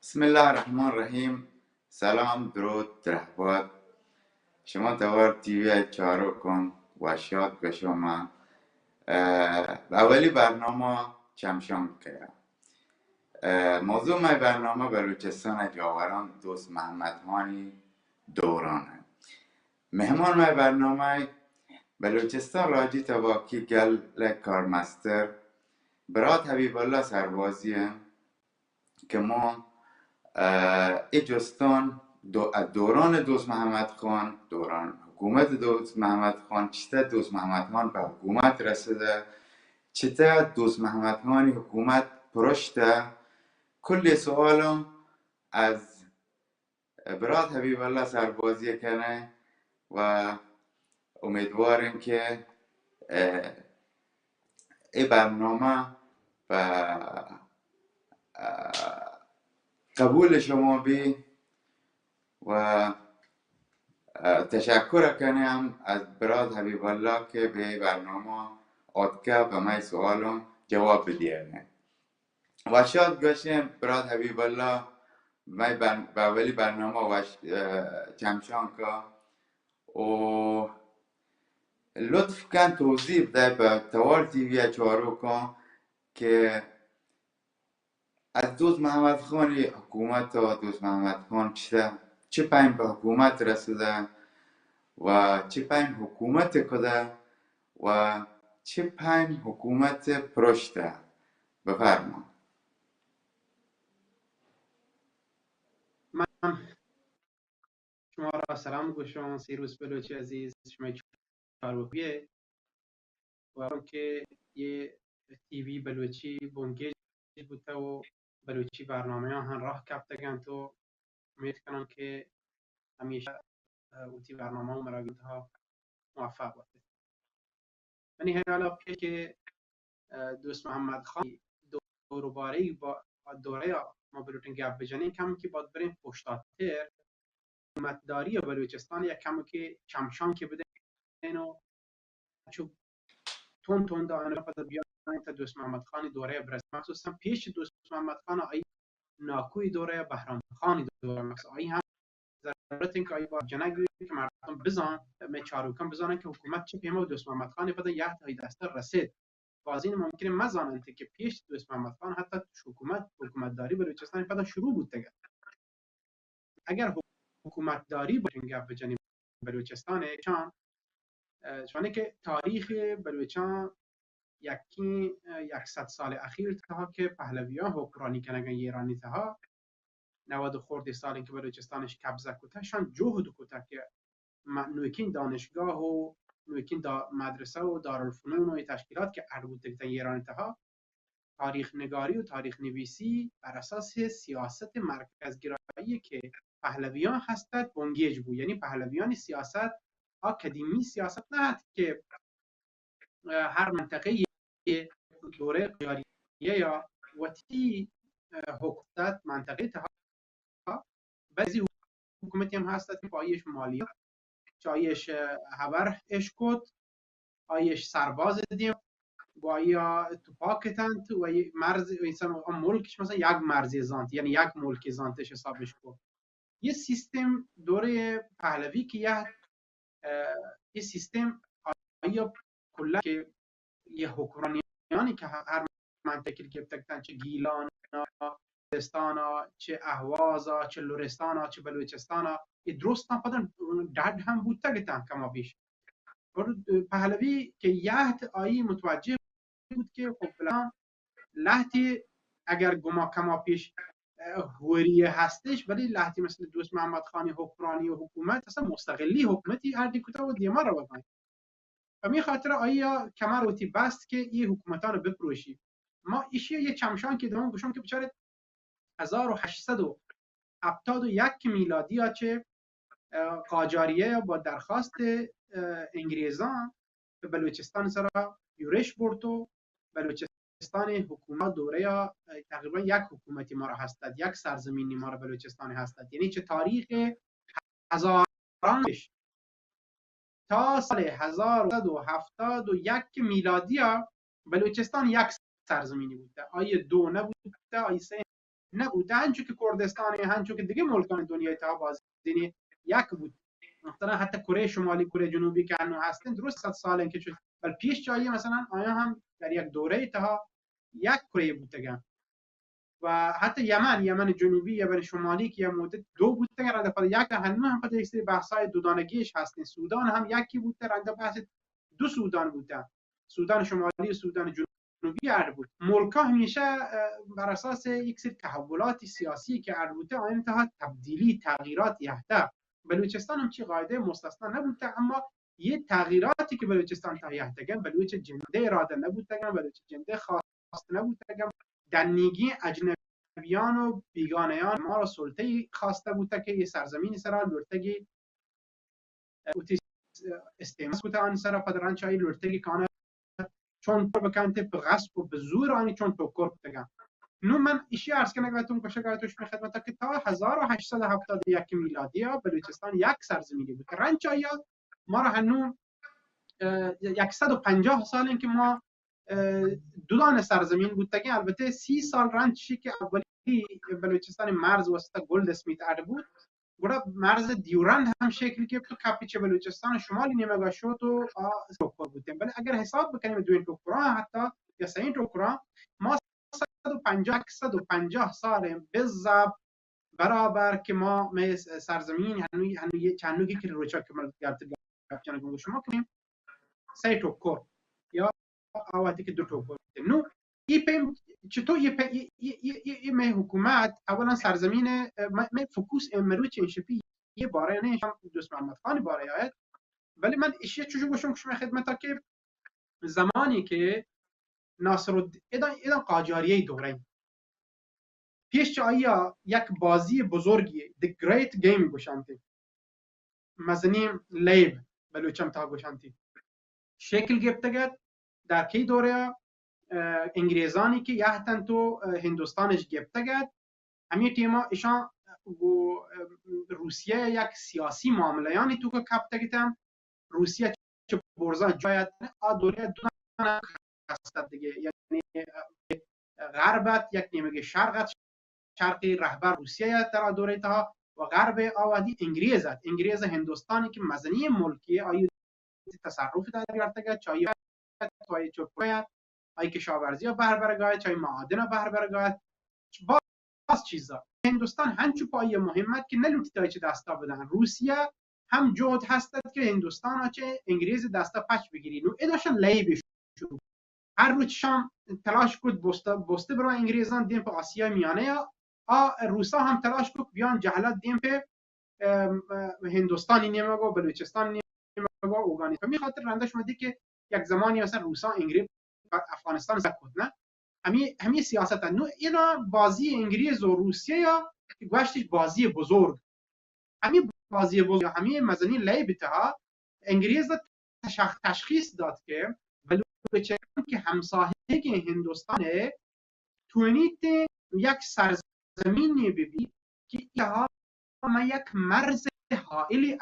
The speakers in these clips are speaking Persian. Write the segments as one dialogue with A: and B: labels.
A: بسم الله الرحمن الرحیم. سلام، درود، رحبت. شما توار تیوی چارو کن و شاد به شما. اولی برنامه چمشان که موضوع my برنامه بلوچستان جاوران دوست محمد هانی دورانه. مهمان my برنامه بلوچستان راجی تواکی گل کارمستر برات حبیب الله سربازی که ما ای جستان دوران دوست محمد خان، دوران حکومت دوست محمد خان، چطور دوست محمد خان به حکومت رسیده، چطور دوست محمد خان حکومت پرشته. کل سوالم از برات حبیب الله سربازی کنه و امیدوارم که این برنامه و قبول شما بی و تشکر کنم از براد حبیب الله که به برنامه آدکه و من سوالم جواب بدیه و شاد گوشیم براد حبیب الله من به اولی برنامه و چمشان که و لطف کن توضیح بده به توار تیوی چارو کن که از دوست محمد خان حکومت تا دوست محمد خان چه پیم به حکومت رسیده و چه پیم حکومت کده و چه پیم حکومت پرشته. بفرما.
B: من شما را سلام گوشم. سیروس بلوچی عزیز، شما چاروبیه و که یه تیوی بلوچی بونگیج بوده و بلوچی برنامه ها هم راه کفتگن تو امید کنم که همیشه اوتی برنامه و مراگیت ها موفق باشه. من حالا که دوست محمد خان دوروباره با دوره ما بلوتن گپ بجنیم کم که باید بریم پشتاتر حکومتداری بلوچستان یک کم که چمشان که بده و چون تون دانه پد بیان تا دوست محمد خان دوره برس مخصوصا پیش دوست محمد خان ای ناکوی دوره بهرام خان دوره مخصوصا ای هم ضرورت این که ای با جنگی که مردم بزن می چاروکان بزنن که حکومت چه پیما دوست محمد خان پد یه تا دست رسید بازین ممکنه مزانن که پیش دوست محمد خان حتی حکومتداری بلوچستان پد شروع بود دیگه. اگر حکومتداری با گپ بجنیم بلوچستان چون که تاریخ بلوچستان یکی 100 سال اخیر تا که پهلویان حکمرانی کنگن ایرانی تا 90 خورده سالی که بلوچستانش قبضه کته شان جهد کته که نوکین دانشگاه و نوکین مدرسه و دارالفنون و تشکیلات که اربوط تا ایرانی تا تاریخ نگاری و تاریخ نویسی بر اساس سیاست مرکزگرایی که پهلویان هستند بونگیج بود. یعنی پهلویان سیاست اکادمی سیاست نه که هر منطقه دوره قیاریه یا وتی حکومت منطقه تا بعضی حکومتی هم هست که پایش مالیات چایش هبر اشکوت آیش سرباز دیم با یا توپاکتند و مرز انسان ملکش مثلا یک مرزی زانت یعنی یک ملک زانتش حسابش کو یه سیستم دوره پهلوی که یه سیستم آیا کلا که یه حکمرانیانی که هر منطقه که بتکتن چه گیلان دستانا چه اهوازا چه لورستانا چه بلوچستانا یه درستان پدن داد هم بود تگتن کما بیش پهلوی که یهت آیی متوجه بود که خب فلان لحتی اگر گما کما پیش هوریه هستش ولی لحتی مثل دوست محمد خانی حکمرانی و حکومت اصلا مستقلی حکومتی هر دیکوتا و دیما رو بکنی و می خاطر آیا کمر اوتی بست که این حکومتان رو بپروشی. ما ایشی یه چمشان که دوام گوشم که بچاره 1871 میلادی ها چه قاجاریه با درخواست انگریزان به بلوچستان سرا یورش بردو بلوچستان حکومت دوره یا تقریبا یک حکومتی ما را هستد یک سرزمینی ما را بلوچستان هستد. یعنی چه تاریخ هزارانش تا سال 1171 میلادی ها بلوچستان یک سرزمینی بوده. آیه دو نبوده، آیه سه نبوده، هنچو که کردستان هنچو که دیگه ملکان دنیای تا بازدینی یک بود. مثلا حتی کره شمالی، کره جنوبی که هنو هستن درست 100 سال که شد، ولی پیش جایی مثلا آیا هم در یک دوره تا یک کره بودگن. و حتی یمن جنوبی، یمن شمالی که یه مدت دو بوده رنده پس یک هنو هم پس یک سری بحثای دودانگیش هستن. سودان هم یکی بوده رنده پس دو سودان بوده، سودان شمالی و سودان جنوبی ارد بود. ملکا همیشه بر اساس یک سری تحولات سیاسی که ارد بوده آن انتها تبدیلی تغییرات یحته. بلوچستان هم چی قاعده مستثنا نبوده، اما یه تغییراتی که بلوچستان تا یحته گم بلوچ جنده اراده نبوده گم، بلوچ جنده خواست نبوده گم، دنیگی اجنبیان و بیگانیان ما را سلطه خواسته بوده که یه سرزمین سرا لورتگی استعمال بوده آن سرا پدران چای لورتگی کانه چون بکنته به غصب و به زور آنی چون توکر بودگم. نو من ایشی عرض کنه گویتون کشه گویتوش می خدمتا که تا 1871 میلادی ها بلوچستان یک سرزمینی بود. رنچ آیا ما را هنو 150 سال این که ما دو دانه سرزمین بود که البته 30 سال رنچی که اولی بلوچستان مرز وسط گلد اسمیت ارد بود، گویا مرز دیورند هم شکل گرفت و کپیچ بلوچستان شمالی نیمه شد و توکر بودیم. ولی اگر حساب بکنیم دو این توکرها حتی یا سه این توکرها ما 150 سال بالضبط برابر که ما سرزمین هنوی چندوگی که روچا که من گرد شما کنیم سه توکر یا آواتی که دو توکر نو چطور یه حکومت اولا سرزمین فوکوس امروز چنشپی یه باره نه دوست محمد خان باره آید. ولی من اشیاء چجور گوشم کشم خدمتا که زمانی که ناصرالدین ایدان قاجاریه دوره پیش آیا یک بازی بزرگی The Great Game گوشانتی مزنیم لیب بلوچم تا گوشانتی شکل گرفتگد در کی دوره انگریزانی که یهتن تو هندوستانش گرفتگد همین تیما ایشان و روسیه یک سیاسی معاملهانی تو که کپتگیتم روسیه چه برزا جایت دوره دونان هستد دیگه، یعنی غربت یک نیمه شرقت شرقی رهبر روسیه در دوره تا و غرب آوادی انگریز هندوستانی که مزنی ملکی آیو تصرف در گرفتگد چای توی چوبایت ای کشاورزی بهر برگاید چای معادن بهر برگاید باز چیزا هندوستان هنچو پای مهمت که نلوتی تا چه دستا بدن روسیه هم جهد هستد که هندوستان ها چه انگلیز دستا پچ بگیری نو اداشن لیبش شروع هر روز شام تلاش کد بسته برای انگلیزان دیم په آسیا میانه روسا هم تلاش کد بیان جهلت دیم په هندوستانی نیمگو بلوچستان نیمگو اوغانستان می خاطر رنده شما دی که یک زمانی مثلا روسا انگلیس افغانستان زکود نه همین سیاست نو اینا بازی انگلیس و روسیه یا گوشتش بازی بزرگ همین بازی بزرگ همین مزنی لیبتها انگلیس تشخیص داد که بلوچستان که همسایه هندوستان توانید یک سرزمینی ببینید که اینها ما یک مرز حائلی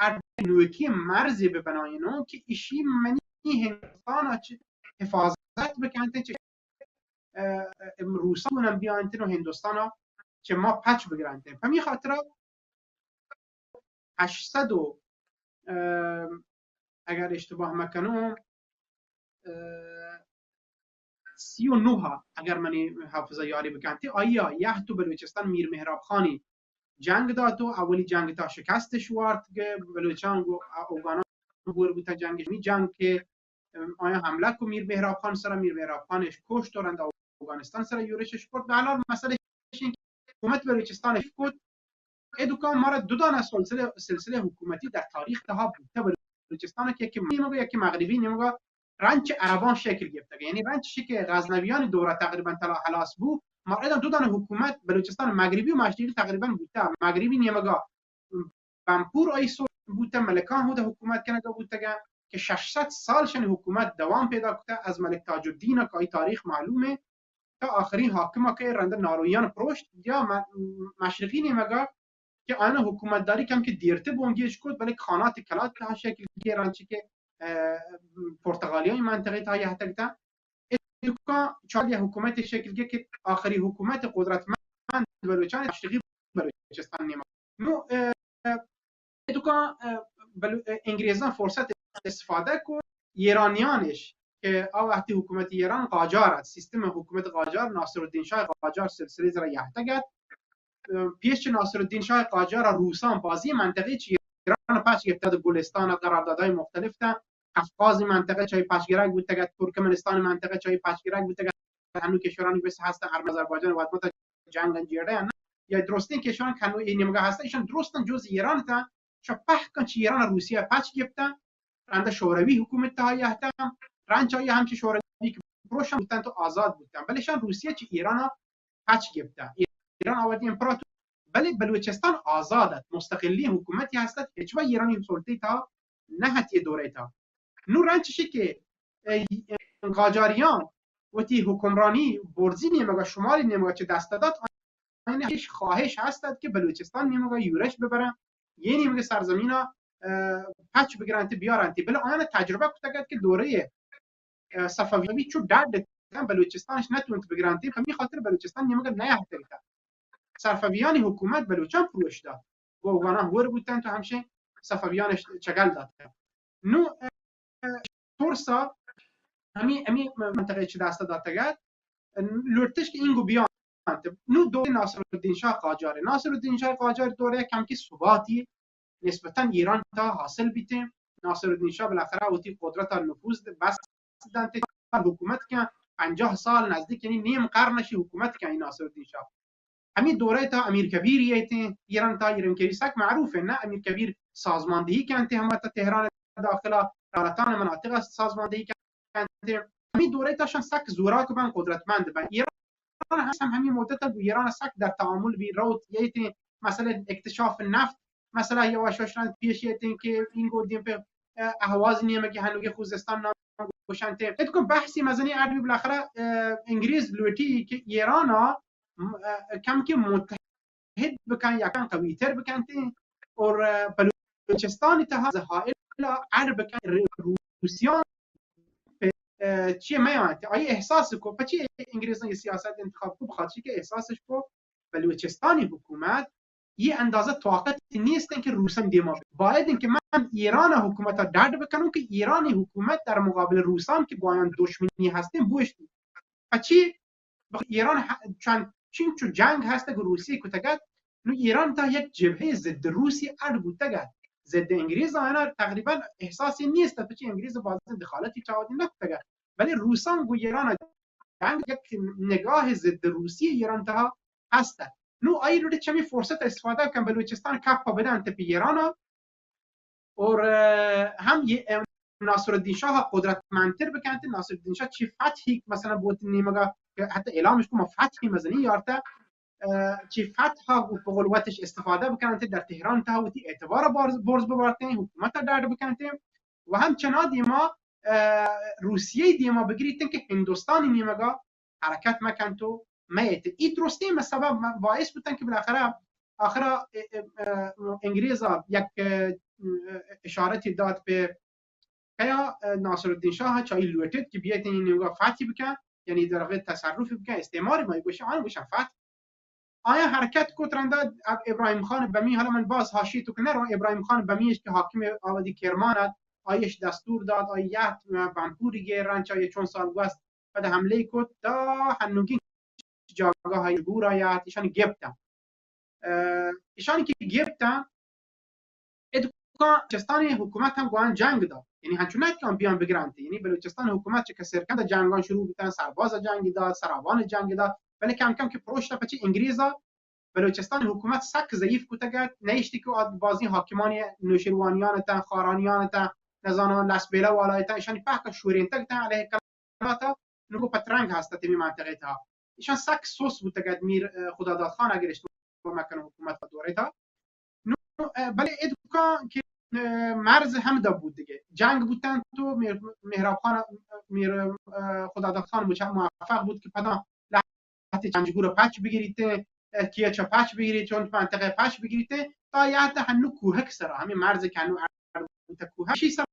B: نوکی مرزی ببناینو که ایشی منی هندوستان حفاظت بکنه چه روسا هم بیانتن و هندوستان ها چه ما پچ بگرانتن همین خاطر 800 اگر اشتباه مکنم 39 اگر منی حافظه یاری بکنتی آیا یه تو بلوچستان میر مهراب خانی جنگ داد و اولی جنگ تا شکستش وارد که بلوچان و اوغانا بور بوده جنگ که آیا حمله کو میر مهراب خان سره میر مهراب خانش کشت و افغانستان سره یورشش کرد به حال مسئله این حکومت بلوچستان فکر ادوکان ما را دو دانه سلسله حکومتی در تاریخ ها بوده بلوچستان که یکی مغربی نیمگو رنچ عربان شکل گرفته یعنی رنچ که غزنویان دوره تقریبا تا خلاص بود ما دو دانه حکومت بلوچستان مغربی و مشرقی تقریبا بوده مغربی نیمگو بمپور ایسو بوده ملکان بوده حکومت کننده بوده که 600 سال شن حکومت دوام پیدا کرده از ملک تاج الدین که تاریخ معلومه تا آخرین حاکم که رنده نارویان پروشت یا مشرقی نیمگو که آن حکومت داری کم که دیرته بونگیش کرد ولی خانات کلات تا شکل گیرن که پرتغالیای منطقه تا یه حتی گتا چال یه حکومت شکل که آخری حکومت قدرتمند بلوچستان تشریقی بلوچستان نیما نو دوکان انگلیزان فرصت استفاده کو ایرانیانش که وقتی حکومت ایران قاجار سیستم حکومت قاجار ناصرالدین شاه قاجار سلسله را یحتگت پیش ناصرالدین شاه قاجار روسان بازی منطقه چی ایران پاش گرفته گلستان قراردادهای مختلف تا قفقاز منطقه چای پاشگرک بود تا ترکمنستان منطقه چای پاشگرک بود تا هنو کشورانی بس هستن ارم آذربایجان و ادمت جنگ جیره یا درستین کشوران کنو این نمگه هستن ایشان درستن جز ایران تا شو پحکن چی ایران روسیه پاش گرفته رنده شوروی حکومت تا یحتم رنچای هم که شوروی پروشان بودن تو آزاد بودن بلشان روسیه چی ایران پاش گرفته ایران آوردی امپراتور بله بلوچستان آزادت مستقلی حکومتی هستد هیچ وقت ایرانی سلطه تا نه حتی دوره تا نو رنچشی که قاجاریان و تی حکمرانی برزی نیمگا شمالی نیمگا چه دست داد این هیچ خواهش هستد که بلوچستان نیمگا یورش ببرن یه نیمگا سرزمین پچ بگیرن تی بیارن تی بله آنها تجربه کتگد که دوره صفویوی چو درد بلوچستانش نتونت بگیرن تی فمی خاطر بلوچستان نیمگا نیحته صفویانی حکومت بلوچان فروش داد و اوگانا هور بودن تو همشه صفویانش چگل داد نو تورسا امی منطقه چه دست داد تگد لورتش که اینگو بیان نو دوره ناصرالدین شاه قاجار ناصرالدین شاه قاجار دوره کم که ثباتی نسبتا ایران تا حاصل بیته ناصرالدین شاه بالاخره اوتی قدرت نفوذ بس دادن حکومت که 50 سال نزدیک یعنی نیم قرنش حکومت که ناصرالدین شاه همین دوره تا امیر کبیر ایران تا ایران کبیر سک معروفه نه امیر کبیر سازماندهی کنته هم تا تهران داخل دولتان مناطق سازماندهی کنته همین دوره تا شان سک زورا که بن قدرتمند بن ایران هم همین مدت تا ایران سک در تعامل بی روت ییت مثلا اکتشاف نفت مثلا یواشاشان پیش ییتین که این گودیم به اهواز نیمه که هنوی خوزستان نام گوشنته اتکو بحثی مزنی عربی بالاخره انگلیس لوتی که ایران کم که متحد بکن یکن قوی تر بکن اور بلوچستان تا زهائل عرب بکن روسیان چیه میانتی آیا احساس کو پچی انگلیسان سیاست انتخاب کو بخاطر که احساسش کو بلوچستانی حکومت یه اندازه طاقت نیستن که روسان دیما باید اینکه من ایران حکومت را درد بکنم که ایرانی حکومت در مقابل روسان که با آن دشمنی هستیم بوشت پچی ایران چون چین چو جنگ هست که روسیه کتگد نو ایران تا یک جبهه ضد روسی ار بودتگد ضد انگلیس آنها تقریبا احساسی نیست تا چی انگلیس باز دخالتی چاودی نکتگد ولی روسان گو ایران جنگ یک نگاه ضد روسی ایران تا هست نو آی رو چمی فرصت استفاده کن بلوچستان کپا بدن تپی ایران اور هم ناصرالدین شاه قدرتمندتر بکنته ناصرالدین شاه چی فتحی مثلا بود نیمگا حتی اعلامش کنم فتحی مزنی یارته چی فتح و بقولواتش استفاده بکنته در تهران تا وتی اعتبار برز ببرته حکومت درد بکنته و همچنان دیما روسیه دیما بگیریتن که هندوستانی نیمگا حرکت مکنتو میت ای درستی سبب باعث بودن که بالاخره آخر انگلیسا یک اشارتی داد به یا ناصرالدین شاه چای لوتید که بیایت این نیمگا فتحی بکن یعنی در واقع تصرفی بکن استعماری ما گوشه آن گوشه فتح آیا حرکت کوترنده ابراهیم خان بمی حالا من باز حاشیه تو کنه رو ابراهیم خان بمیش که حاکم آبادی کرمان آیش دستور داد آیت بمپوری گیرن چای چون سال گذشت بعد حمله کد تا هنوگی جاگاه های بور آیت ایشان گبتن ایشانی که گبتن بلوچستان حکومت هم گوان جنگ داد یعنی همچنان که بیان بگیرند یعنی بلوچستان حکومت چه سرکند جنگان شروع بودن سرباز جنگی داد سراوان جنگی داد ولی کم کم که پروشتا پچی انگلیسا بلوچستان حکومت سک ضعیف کوتگد نیشتی که بازی حاکمان نوشیروانیان تا خارانیان تا نزانان لسبیلا والای تا ایشان پاک شورین تک تا علیه کلاتا نگو پترنگ هست تمی منطقه تا ایشان سک سوس بودگد میر خداداد خان اگر اشتباه مکن حکومت دوره تا بله ادوکا که مرز هم دا بود دیگه جنگ بودن تو مهراب خان میر خداداد خان موفق بود که پدا لحظه جنگجو رو پچ بگیریته کیه چا پچ بگیرید چون منطقه پچ بگیریته تا یه هنو کوهک سرا همین مرز که هنو کوهک شی سر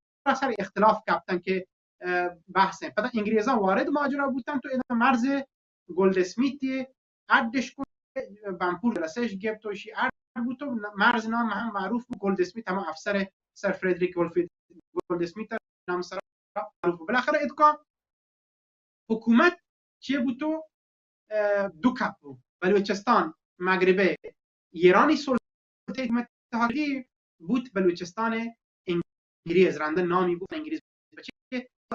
B: اختلاف کردن که بحثه پدا انگلیزان وارد ماجرا بودن تو مرز گلد اسمیت عدش بامپور جلسهش گرفت و شیعه بود و مرز نام هم معروف بود. گولد اسمیت هم افسر سر فردریک گولد اسمیت نام سر معروف. بالاخره ادکا حکومت چیه بود تو دو کپ بود. بلوچستان مغربی ایرانی سلطه متحدی بود، بلوچستان انگلیس رنده نامی بود انگلیس بچه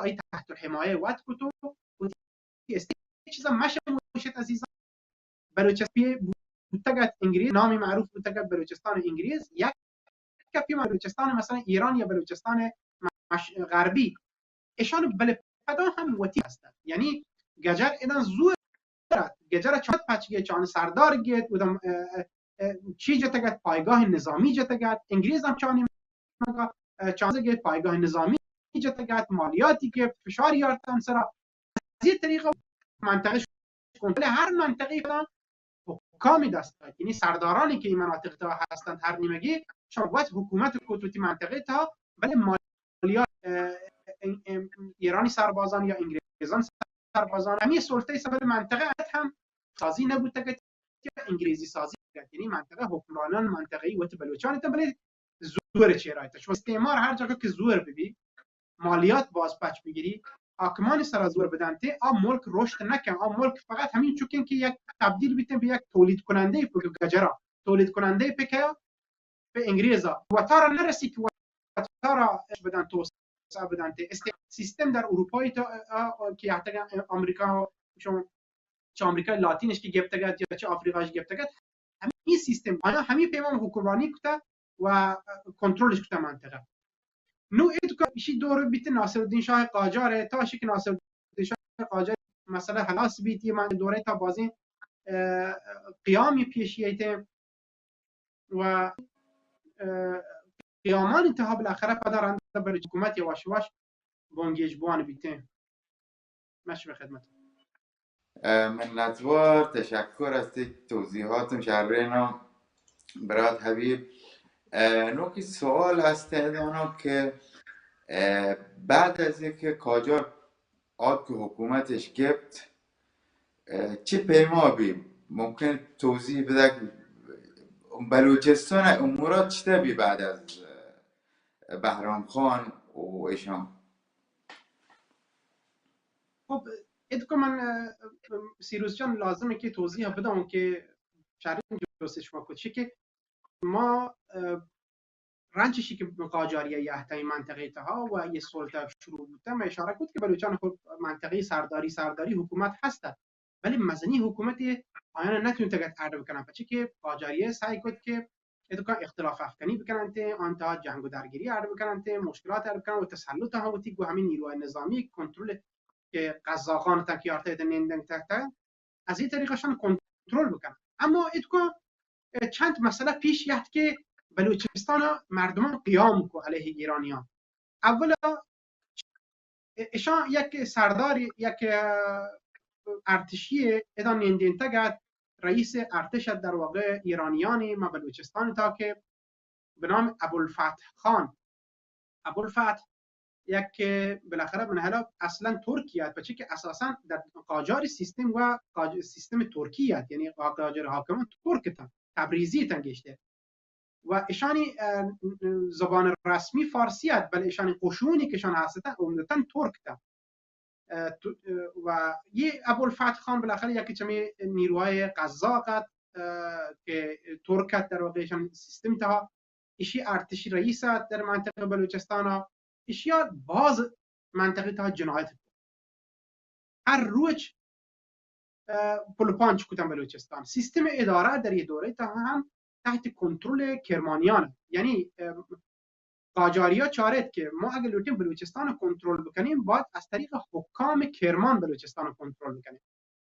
B: ای تحت الحمایه وقت بود و است چیزا مشه موشت عزیزان. بلوچستان بودتگت انگلیس نامی معروف بودتگت بلوچستان انگلیس یک کپی بلوچستان مثلا ایران یا بلوچستان غربی اشان بل پدا هم وتی هستند. یعنی گجر ایدان زور گجر چات پچگه چان سردار گیت بودم چی جتگت پایگاه نظامی جتگت انگلیس هم چانی چانزه گیت پایگاه نظامی جتگت مالیاتی که فشار یارتن سرا از این طریقه منطقه کنترل هر منطقه فلان حکامی دست داد. یعنی سردارانی که این مناطق تا هستند هر نیمگی شاید حکومت کوتوتی منطقه تا ولی مالیات ایرانی سربازان یا انگلیزان سربازان همین سلطه سبب منطقه هم سازی نبود که انگلیسی سازی کرد. یعنی منطقه حکمرانان منطقه‌ای و بلوچان تا ولی زور چرایت شو استعمار هر جا که زور ببی مالیات باز پچ بگیری حاکمان سر زور بدن ته ملک رشد نکن. ملک فقط همین چون که یک تبدیل بیتن به یک تولید کننده گجرا تولید کننده پکه به انگلیزا و تا نرسی که تا بدن توسعه بدن ته سیستم در اروپا که حتی آمریکا چه آمریکا لاتینش که گرفتگت یا چه آفریقاش گرفتگت همین سیستم آیا همین پیمان حکمرانی کتا و کنترلش کتا منطقه نو ادکا شی دور بیت ناصرالدین شاه قاجار تا شی که ناصرالدین شاه قاجار مثلا خلاص بیتی من دوره تا بازی قیامی پیشیت و قیامان انتها بالاخره پدرند بر حکومت یواش یواش بونگیجبوان بیته. ماشي به خدمت.
A: منتوار تشکر از توضیحاتم شهرینا برات حبیب. نوکی سوال است دانا که بعد از اینکه قاجار آد که حکومتش گفت چه پیما بی ممکن توضیح بده بلوچستان امورات چطور بی بعد از بهرام خان و ایشان؟
B: خب ادکو من سیروس جان لازمه که توضیح بدم که شرط جوستش شما کچی که ما رنجشی که قاجاریه یحتای منطقه تها و یه سلطه شروع بوده ما اشاره کرد که بلوچان خود منطقه سرداری حکومت هسته ولی مزنی حکومت آیان نتونید تگت عرض بکنن بچه که قاجاریه سعی کرد که ادکا اختلاف افکنی بکنن ته آنتا جنگ و درگیری عرض بکنن ته مشکلات عرض بکنن و تسلط ها و تیگو همین نیروهای نظامی کنترل که قزاقان تا کیارته نندنگ تا از این طریقشان کنترل بکنن. اما ادکا چند مسئله پیش یاد که بلوچستان مردمان قیام کو علیه ایرانیان. اولا ایشان یک سرداری یک ارتشی ادان نندنتگت رئیس ارتش در واقع ایرانیانی ما بلوچستان تا که به نام ابوالفتح خان. ابوالفتح یک بالاخره من حالا اصلا ترکیه بچه که اساسا در قاجار سیستم و سیستم ترکیه یعنی قاجار حاکمان ترک تا تبریزی تنگشته و ایشانی زبان رسمی فارسیت بل ایشانی قشونی که شان هستن عمدتا ترک تا و یه ابوالفتح خان بالاخره یکی چمی نیروهای قزاقت که ترکت در واقعشان سیستم تا ایشی ارتشی رئیست در منطقه بلوچستان ایشیا باز منطقه تا جنایت هر روز پلوپانچ کتن بلوچستان سیستم اداره در یه دوره تا هم تحت کنترل کرمانیان. یعنی قاجاریا چارت که ما اگر لوتیم بلوچستان کنترل بکنیم باید از طریق حکام کرمان بلوچستان کنترل بکنیم.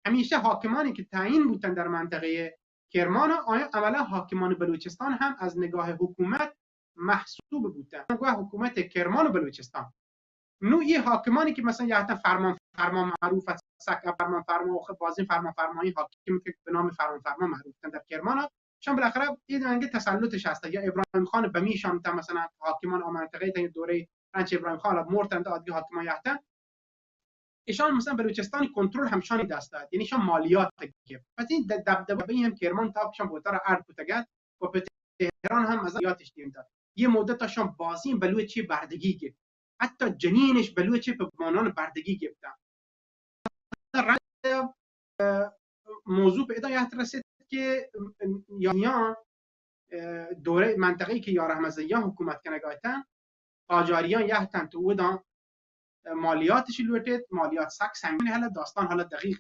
B: همیشه حاکمانی که تعیین بودن در منطقه کرمان آیا عملا حاکمان بلوچستان هم از نگاه حکومت محسوب بودن. نگاه حکومت کرمان و بلوچستان نوعی حاکمانی که مثلا یا حتی فرمان معروف است فرمان و بازی فرمایی حاکمی که به نام فرمان معروف در کرمان شان بالاخره این تسلطش هست. یا ابراهیم خان بمیشان تا مثلا حاکمان منطقه تا دوره رنج ابراهیم خان مرتن تا ادگی حاکمان یحتن ایشان مثلا بلوچستان کنترل همشانی دست داد، یعنی ایشان مالیات گرفت. پس این دبدبه هم کرمان تا پیشان بوتر ارد کتگت و به تهران هم از مالیاتش دیم داد. یه مدت تاشان بازی بلوچی بردگی گرفت، حتی جنینش بلوچی به مانان بردگی گرفتن. موضوع پیدا یاد رسید که یا دوره منطقه‌ای که یار احمدزیان حکومت کنه گایتن قاجاریان یهتن تو ودان مالیاتش لوتید، مالیات سک سنگین. حالا داستان حالا دقیق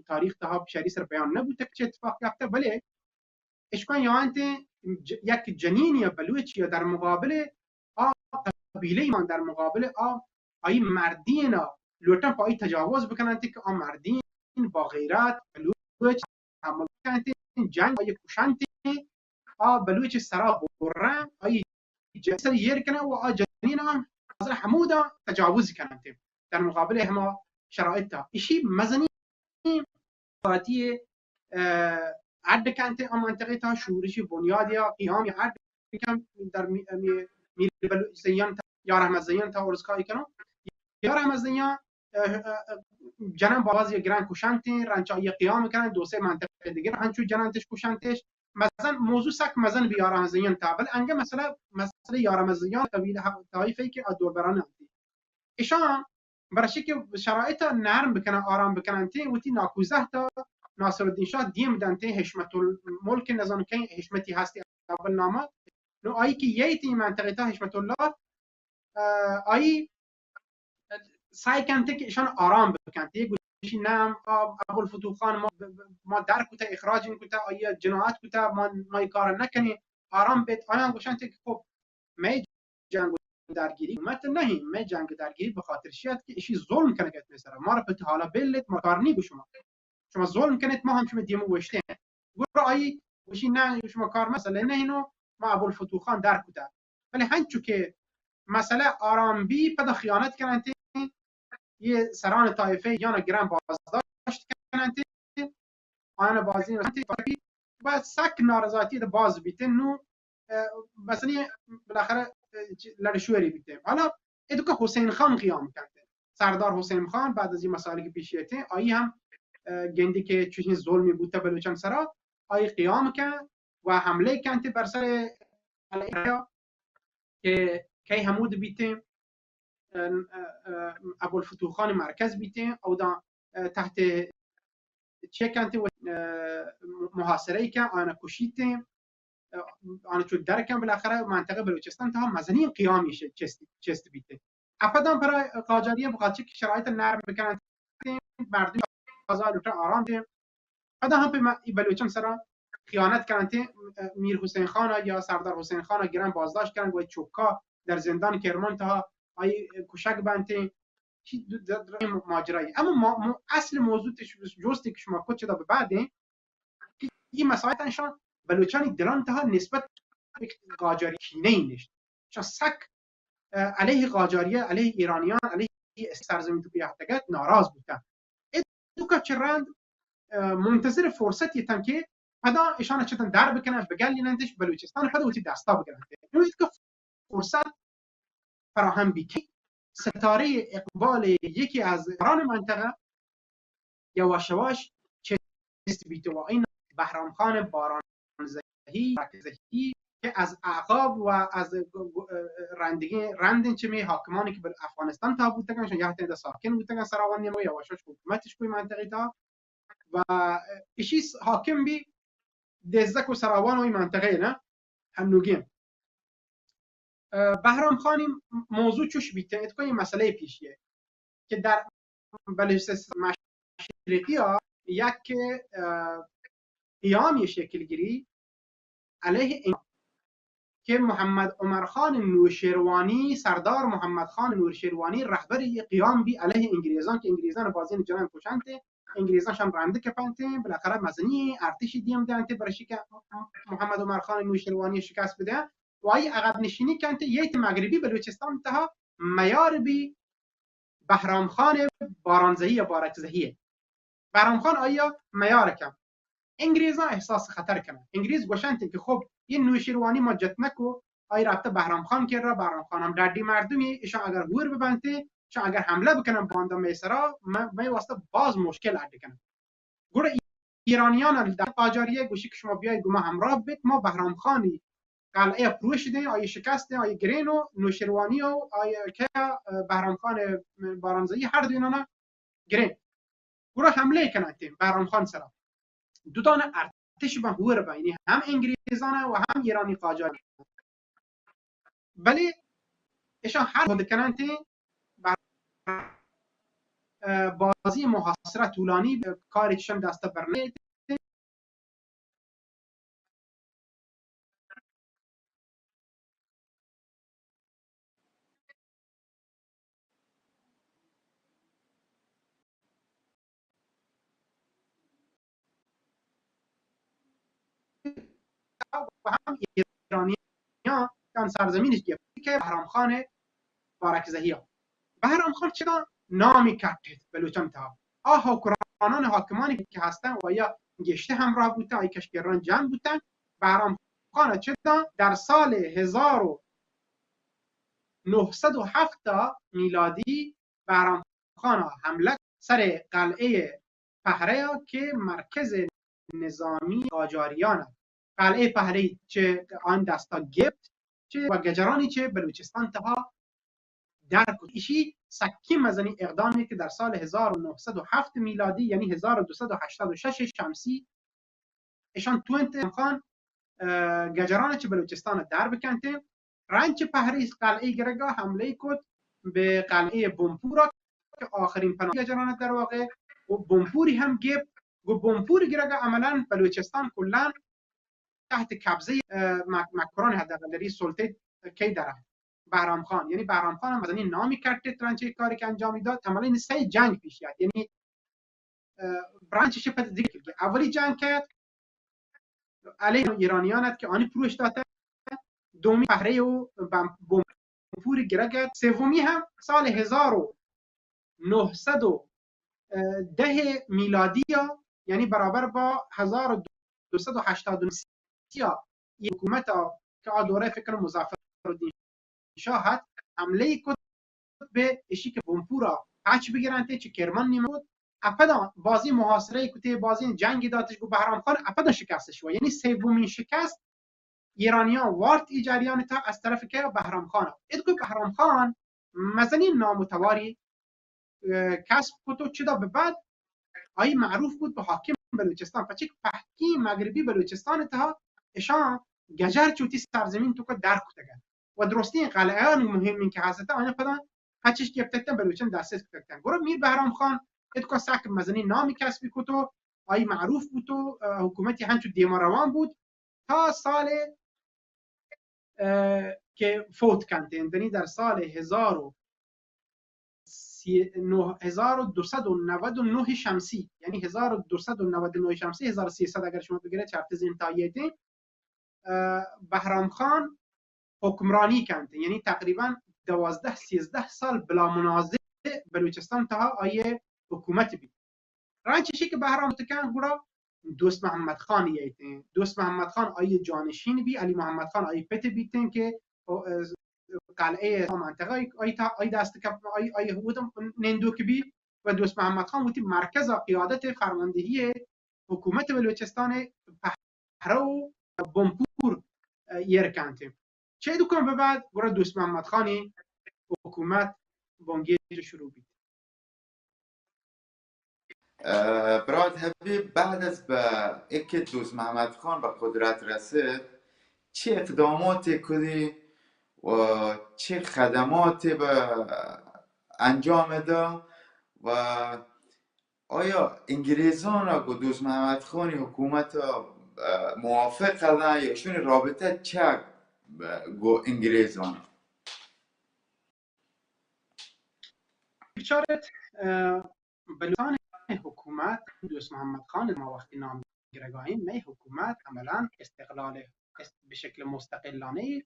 B: تاریخ تا شری سر بیان نبوده که چه اتفاق یافته، ولی اشکان یا انت یک جنین یا بلوچ یا در مقابل قبیله من، در مقابل آی مردین لوتن پای تجاوز بکنن که مردین با غیرت بلوچ حمل کنن جنگ های کشنت بلوچ سرا برن آی جسر یر کنن و جنین هم حاضر حمودا تجاوز کنن در مقابل هم شرایط تا ایشی مزنی فاتی عد کنت منطقه تا شورش بنیاد یا قیام یا عد کم در میر بلوچستان یار احمدزیان تا ارزکایی کنن یار احمدزیان جنن باز یک گران کشنتی رنچای قیام کنن دو سه منطقه دیگه هنچو جننتش کشنتش مثلا موضوع سک مزن به یار احمدزیان تا بل انگه مثلا یار احمدزیان قبیله طایفه‌ای که دوربرانه ایشان برای که شرایط نرم بکنن آرام بکنن تی وتی ناکوزه تا ناصرالدین شاه دیم دنته حشمت الملک نظام که حشمتی هستی اول نامه نو آیی که یه تی منطقه تا حشمت الله آیی سعی کنته که ایشان آرام بکنن تی گوشی نام ابوالفتوح خان ما در کوته اخراج این کوته آیه جنایت کوته ما کار نکنی آرام بیت آیان گوشن که خب می جنگ درگیری مت نہیں میں جنگ درگیری به خاطر شیعت که ایشی ظلم کنه که مثلا ما رو به حالا بلت ما کار نی شما ظلم کنید ما هم شما دیمو وشته گور آیی وشی نه شما کار مثلا نه اینو ما ابوالفتوح خان در کوته ولی هنچو که مسئله آرام بی پدا خیانت کنن یه سران طایفه یا گران بازداشت کنن آن بازی و سک نارضایتی باز بیته نو مثلا بالاخره لرشوری بیته. حالا ادو که حسین خان قیام کرده سردار حسین خان بعد از این مسائلی که پیشیته آیی هم گندی که چنین ظلمی بوده بلوچان سرا آیی قیام کرد و حمله کرد بر سر که همود بیته ابوالفتوح خان مرکز بیته او دا تحت چه کنت و محاصره که آن کشیته آن چود درکم بالاخره منطقه بلوچستان تا مزنی قیامی چست بیته افدام برای قاجاریه بخاطر که شرایط نرم بکنن مردم آزاد و آرام ده بعد هم به بلوچان سرا خیانت کردن میر حسین خان یا سردار حسین خان گران بازداشت کردن و چوکا در زندان کرمان تا ای کوشک بنته چی ماجرایی. اما اصل موضوع جستی که شما خود شده به بعده این مسائل انشان بلوچانی دلان تا نسبت قاجاری کینه ای نشت چون سک علیه قاجاریه علیه ایرانیان علیه سرزمین تو بیهتگت ناراض بودن دوکا چرند منتظر فرصتی تن که پدا ایشان چتن در بکنن بگلینندش بلوچستان پدا اوتی دستا بگیرن نوید که فرصت فراهم بیتی ستاره اقبال یکی از ایران منطقه یواش یواش چست بیته و این بهرام خان بارانزهی که از اعقاب و از رندین چه می حاکمانی که به افغانستان تا بودن شون یا تا ساکن بودن سراوان نمو یواشاش حکومتش کوی منطقه تا و ایشی حاکم بی دزدک و سراوان و این منطقه نه هنوگیم بهرام خانی موضوع چوش بیته اتکو این مسئله پیشیه که در بلوچستان مشرقی ها یک قیامی شکل گیری علیه این که محمد عمر خان نورشیروانی سردار محمد خان نورشیروانی رهبر قیام بی علیه انگلیزان که انگلیزان بازین جنان کشنته انگلیزان شان رنده کپنته بالاخره مزنی ارتش دیم دانته برشی که محمد عمر خان نورشیروانی شکست بده و ای عقب نشینی کنته ییت مغربی بلوچستان تا میار بی بهرام خان بارانزهی یا بارکزهی بهرام خان آیا میار کم انگلیزان احساس خطر کنن انگلیز گوشنته که خب این نوشیروانی ما جت نکو آی رابطه بهرام خان کرده بهرام خان هم دردی مردمی ایشان اگر گور ببنده چون اگر حمله بکنن باندم میسرا من واسطه باز مشکل عد کنم گوره ایرانیان در قاجاریه گوشی که شما بیاید ما همراه بید ما بهرام خانی قلعه پروش دیم آیه شکست آیه گرین و نوشیروانی و آیه که بهرام خان بارانزایی هر دو اینا گرین گوره حمله کنن تیم بهرام خان سرا دو تا ارتش با هور بینی هم انگلیزانه و هم ایرانی قاجاری ولی ایشان هر خود کنن تیم بازی محاصره طولانی کارشان دست برنه و هم ایرانیان کان سرزمینش گرفت که بهرام خان بارکزهی ها بهرام خان چرا نامی کرد بلوچان تا حکمرانان حاکمانی که هستن و یا گشته همراه بودن یا کشگران جنگ بودن بهرام خان چرا در سال 1907 میلادی بهرام خان حمله سر قلعه پهره که مرکز نظامی قاجاریان قلعه پهره چه آن دستا گفت چه و گجرانی چه بلوچستان تها در ایشی سکی مزنی اقدامی که در سال 1907 میلادی یعنی 1286 شمسی ایشان تو خان گجران چه بلوچستان در بکنته رنچ پهریس قلعه گرگا حمله کد به قلعه بمپورا که آخرین پناه گجران در واقع و بمپوری هم گفت و بمپوری گرگا عملا بلوچستان کلان تحت قبضه مکران حداقل سلطه کی داره بهرام خان یعنی بهرام خان هم مثلا نامی کرد ترنچه کاری که انجام داد عملا این سه جنگ پیش کرد یعنی برانچش پد دیگه اولی جنگ کرد علیه ایرانیان که آنی پروش داده دومی پهره و بمپور گرگت سومی هم سال 1910 میلادی یعنی برابر با 1289 این حکومت که دوره فکر مظفرالدین شاه حمله کد به اشی که بمپورا پچ بگیرن چه کرمان نیمود اپدا بازی محاصره کته بازی جنگ داتش گو بهرام خان اپدا شکستش و یعنی سومین شکست ایرانیان وارد ایجاریان تا از طرف که بهرام خان ادکو بهرام خان مزنی نامتواری کسب کتو چدا به بعد آی معروف بود به حاکم بلوچستان پچه حاکم مغربی بلوچستان تا اشان گجر چوتی سرزمین تو که درک کتگن و درستی قلعهان مهمی که هسته آنها پدان هچش گفتن بلوچن دسترس کتگن گروه میر بهرام خان ادکو ساک مزنی نامی کسبی کتو آی معروف بود تو حکومتی هنچو دیماروان بود تا سال که فوت کنده یعنی در سال 1299 شمسی یعنی 1299 شمسی 1300 اگر شما بگیرید چرت زین تاییدین بهرام خان حکمرانی کنده یعنی تقریبا 12-13 سال بلا منازع بلوچستان تا آیه حکومت بید رانچشی که بهرام تکن گورا دوست محمد خان یایتین دوست محمد خان آیه جانشین بی علی محمد خان آیه پت بیتین که قلعه منطقه آی دست کپ آی حدود نندوک بی و دوست محمد خان وقتی مرکز قیادت فرماندهی حکومت بلوچستان پهره و بمپور یرکنته چه دوکن به بعد گره دوست محمد خانی حکومت بانگیج شروع بید
A: براد حبیب بعد از به اینکه دوست محمد خان به قدرت رسید چه اقداماتی کردی و چه خدماتی به انجام ده و آیا انگلیزان را دوست محمد خان حکومت موافق کردن یا شون رابطه چه گو انگلیزان
B: بچارت بلوچستان حکومت دوست محمد خان ما وقتی نام گرگاهیم می حکومت عملا استقلال به شکل مستقلانه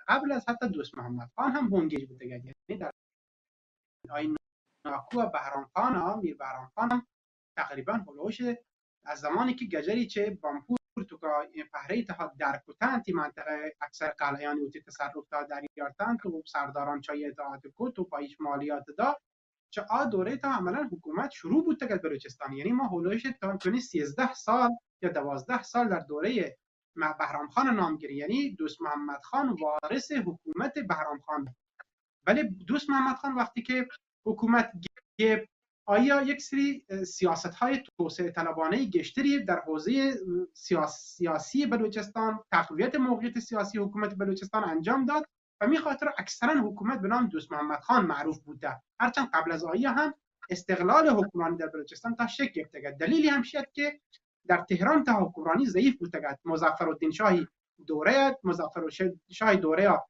B: قبل از حتی دوست محمد خان هم بونگیج بوده یعنی در آین ناکو بهرام خان میر بهرام خان تقریبا هلوش از زمانی که گجری چه بامپور تو که پهره تا در کتن تی منطقه اکثر قلعیانی و تی تصرف تا در یارتن تو سرداران چای اطاعت کو تو پایش مالیات دا چه دوره تا عملا حکومت شروع بود در بلوچستان. یعنی ما هولوش تا 13 سال یا 12 سال در دوره بهرام خان نامگیری، یعنی دوست محمد خان وارث حکومت بهرام خان. ولی دوست محمد خان وقتی که حکومت گرفت، آیا یک سری سیاست های توسعه طلبانه گشتری در حوزه سیاسی بلوچستان، تقویت موقعیت سیاسی حکومت بلوچستان انجام داد و می خاطر اکثرا حکومت به نام دوست محمد خان معروف بوده، هرچند قبل از آیا هم استقلال حکمرانی در بلوچستان تا شکل گرفته. دلیلی هم شد که در تهران تا حکمرانی ضعیف بوده. مظفرالدین شاهی دوره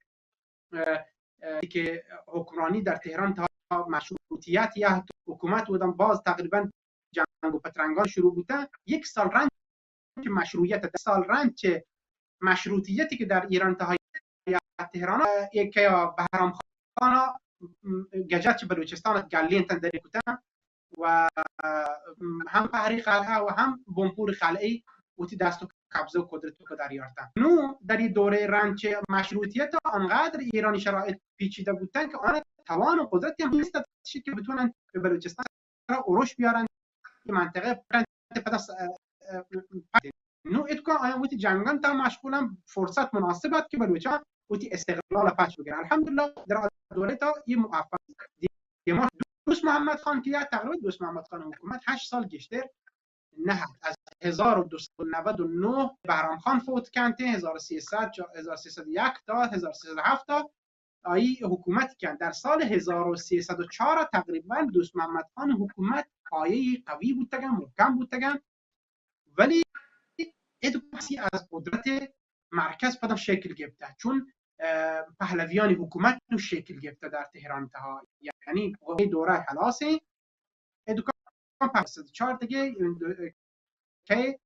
B: که حکمرانی در تهران تا مشروطیت یا حکومت بودن، باز تقریبا جنگ و پترنگان شروع بوده. یک سال رنج مشروعیت، 10 سال رنج مشروطیتی که در ایران تا تهران یک بهرام خان گجت بلوچستان گلین تندری بودن و هم پهری قلعه و هم بمپور قلعه وتی دست و قبضه و قدرت رو در یارتن. نو در این دوره رنج مشروطیت آنقدر ایرانی شرایط پیچیده بودن که آن توان و قدرتی هم نیست که بتونن به بلوچستان را اروش بیارن منطقه پدس نو اتکا آیا وتی جنگان تا مشغولن فرصت مناسبت که بلوچستان وتی استقلال پچ بگیرن. الحمدلله در دوره تا این موفق ما دوست محمد خان که تقریبا دوست محمد خان حکومت 8 سال گشته نه از 1299 بهرام خان فوت کنده 1301 تا 1307 تا آیی حکومت کرد. در سال 1304 تقریبا دوست محمد خان حکومت پایه قوی بودن، محکم بودن، ولی ادوکاسی از قدرت مرکز پدام شکل گرفته، چون پهلویان حکومت رو شکل گرفته در تهران تا، یعنی دوره خلاصه ادوکاسی 4 دیگه که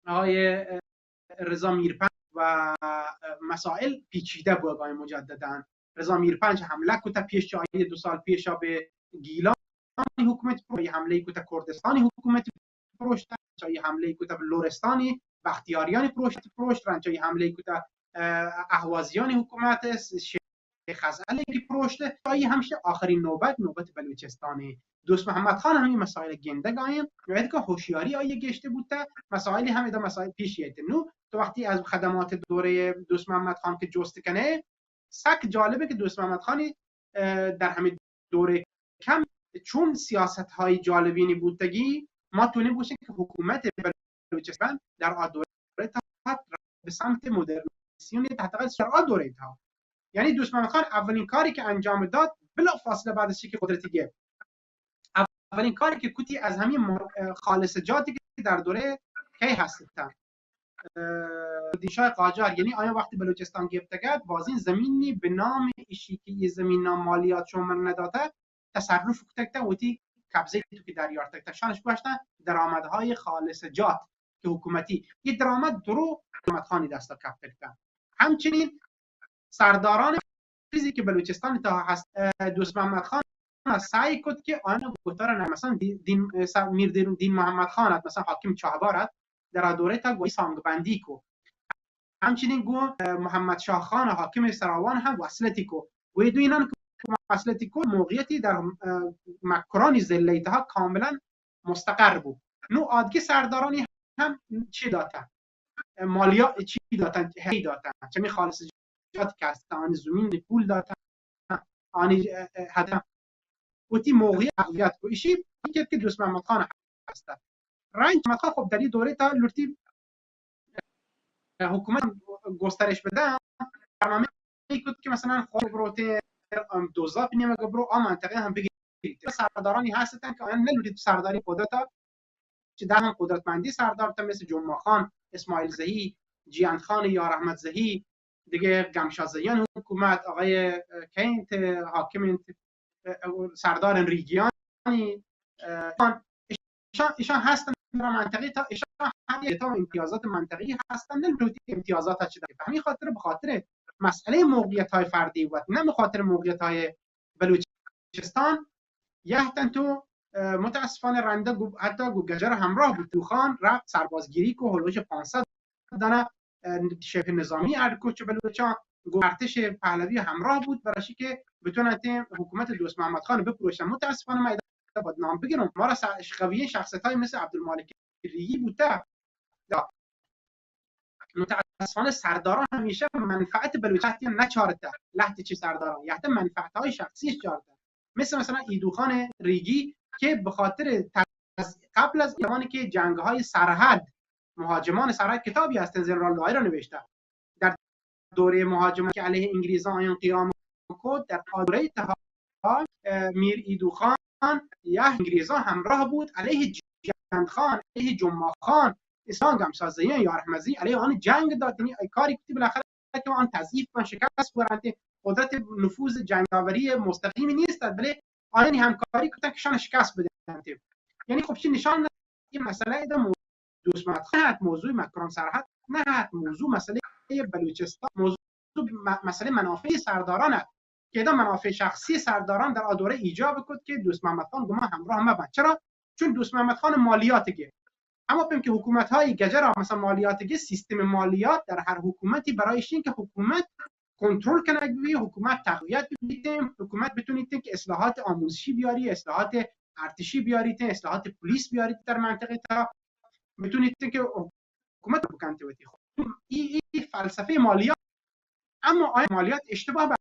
B: آقای رضا میرپنج و مسائل پیچیده بود. مجددا رضا میرپنج حمله کتا پیش جایی 2 سال پیش به گیلان حکومت پروی حمله کتا کردستانی حکومت پروشت، جایی حمله کتا به لورستانی بختیاریان پروشت رنج، جایی حمله کتا اهوازیان حکومت شیخ خزعل کی پروشته، جایی همشه آخرین نوبت بلوچستانی. دوست محمد خان همین مسائل گنده گایم و که هوشیاری آیه گشته بوده، مسائلی هم ادا مسائل پیشیت نو تو وقتی از خدمات دوره دوست محمد خان که جست کنه سک جالبه که دوست محمد خانی در همین دوره کم چون سیاست های جالبینی بودگی ما تونیم باشیم که حکومت بلوچستان در دوره تا به سمت مدرنیزاسیون حداقل در دوره تا، یعنی دوست محمد خان اولین کاری که انجام داد بلافاصله بعد از اینکه قدرت گرفت، اولین کاری که کوتی از همین خالصجاتی که در دوره کی هستن دیشای قاجار، یعنی آیا وقتی بلوچستان گرفته گرد بازین زمینی به نام ایشی که یه زمین نام مالیات شما نداده تصرف کتکته وتی قبضه تو که در یار تکته شانش گوشتن درآمدهای خالصجات که حکومتی یه درآمد درو حکومت خانی دستا کپتکته. همچنین سرداران چیزی که بلوچستان تا هست دوست محمد خان سعی کرد که آن گفتار نه مثلا دین محمد خان مثلا حاکم چهاربارد در دوره تا گوی سانگ بندی کو، همچنین گو محمد شاه خان حاکم سراوان هم وصلتی کو و دو اینان که وصلتی کو موقعیتی در مکران زلیتها کاملا مستقر بود. نو آدگی سردارانی هم چی داتن مالیات چی داتن هی داتن چمی خالص جات که آن زمین پول داتن آن هدف وتی موقعی اقلیت کو ایشی که دوست محمد خان هست رنج محمد خان خب در این دوره تا لورتی حکومت گسترش بده برنامه میکرد که مثلا خود بروته دوزا بینیم اگه برو آ منطقه هم بگیرید سردارانی هستن که آن نلورید سرداری قدرت چه در هم قدرتمندی سردار تا مثل جمعه خان، اسماعیل زهی، جیان خان یار احمد زهی دیگه، گمشازیان حکومت، آقای کینت حاکم سردار ریگیانی ایشان هستن در منطقه تا ایشان هم امتیازات منطقی هستن نلوتی امتیازات ها چه داره همین خاطر به خاطر مسئله موقعیت های فردی و نه به خاطر موقعیت های بلوچستان یهتن تو متاسفانه رنده حتی گوگجر همراه بود تو خان رفت سربازگیری کو هلوش 500 دانه شبه نظامی ارکوچ بلوچان ارتش پهلوی همراه بود برای که بتونن حکومت دوست محمد خان بپروشن. متاسفانه من باید نام بگیرم، ما را قویه شخصیت‌های مثل عبدالمالک ریگی بوده. متاسفانه سرداران همیشه منفعت بلوچستان نچارده لحظه چه سرداران یحت منفعت‌های شخصیش چارده، مثلا ایدوخان ریگی که به خاطر قبل از زمانی که جنگ‌های سرحد مهاجمان سرحد کتابی هست جنرال لوای را نوشته، در دوره مهاجمت که علیه انگلیسان آیان قیام کرد، در دوره تها میر ایدوخان یا انگلیسان همراه بود علیه جندخان، علیه جمعه خان، اسلام گمسازیان یا رحمزی علیه آن جنگ داد. یعنی کاری که بالاخره که آن تضعیف و شکست برند قدرت نفوذ جنگاوری مستقیمی نیست، ولی آن همکاری کردن که شان شکست بدن. یعنی خب چی نشان این مسئله دوست محمد خان موضوع مکران سرحد نه، موضوع مسئله بلوچستان، موضوع مسئله منافع سرداران است که دا منافع شخصی سرداران در دوره ایجاب کرد که دوست محمد خان گما همراه مبند. چرا؟ چون دوست محمد خان مالیات گرفت. اما فهم که حکومت های گجر مثلا مالیات گرفت، سیستم مالیات در هر حکومتی برایش این که حکومت کنترل کنه، حکومت تقویت بده، حکومت بتونید که اصلاحات آموزشی بیاری، اصلاحات ارتشی بیارید، اصلاحات پلیس بیارید در منطقه تا بتونید که حکومت بکنید. این فلسفه مالیات. اما آیا مالیات اشتباه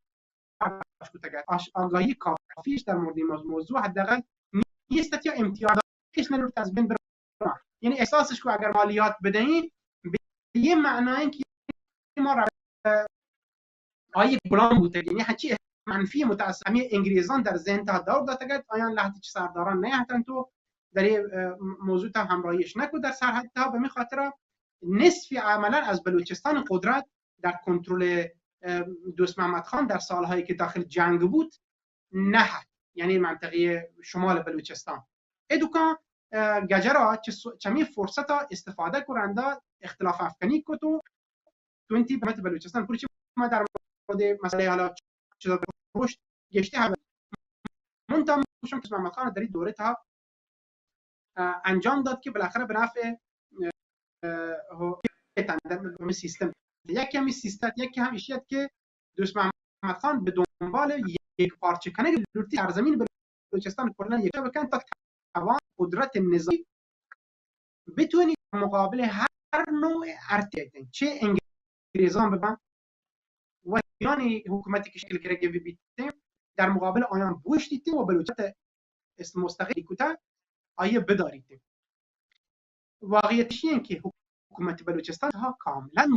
B: آگاهی کافیش در مورد موضوع حداقل نیست یا امتیازش نرفت از بین بره. یعنی احساسش که اگر مالیات بدهیم به یه معنای که ما آیه گلان بوده، یعنی هرچی منفی متاسفانه انگلیسان در ذهن تا دور داده آیان لحظه چه سرداران نه تو در موضوع تا همراهیش نکرد در سرحد تا به می خاطر نصفی عملا از بلوچستان قدرت در کنترل دوست محمد خان در سالهایی که داخل جنگ بود نه، یعنی منطقه شمال بلوچستان. ادوکان گجرا چمی فرصت استفاده کننده اختلاف افکنی کتو تو انتی بلوچستان پوری ما در مورد مسئله حالا چیزا رشد گشته هم منتها میشم که محمد خان در این دوره تا انجام داد که بالاخره به نفع سیستم یکی هم سیستم یکی هم اشیات که دوست محمد خان به دنبال یک پارچه کنه لورتی سرزمین بلوچستان کلا یک بکن تا توان قدرت نظامی بتونی مقابل هر نوع ارتش چه انگلیسان ببن و یعنی حکومتی که شکل گرفته بیبیته در مقابل آیان بوش دیده و بلوچستان مستقل کوتا آیه بدارید. واقعیتش این که حکومت بلوچستان ها کاملا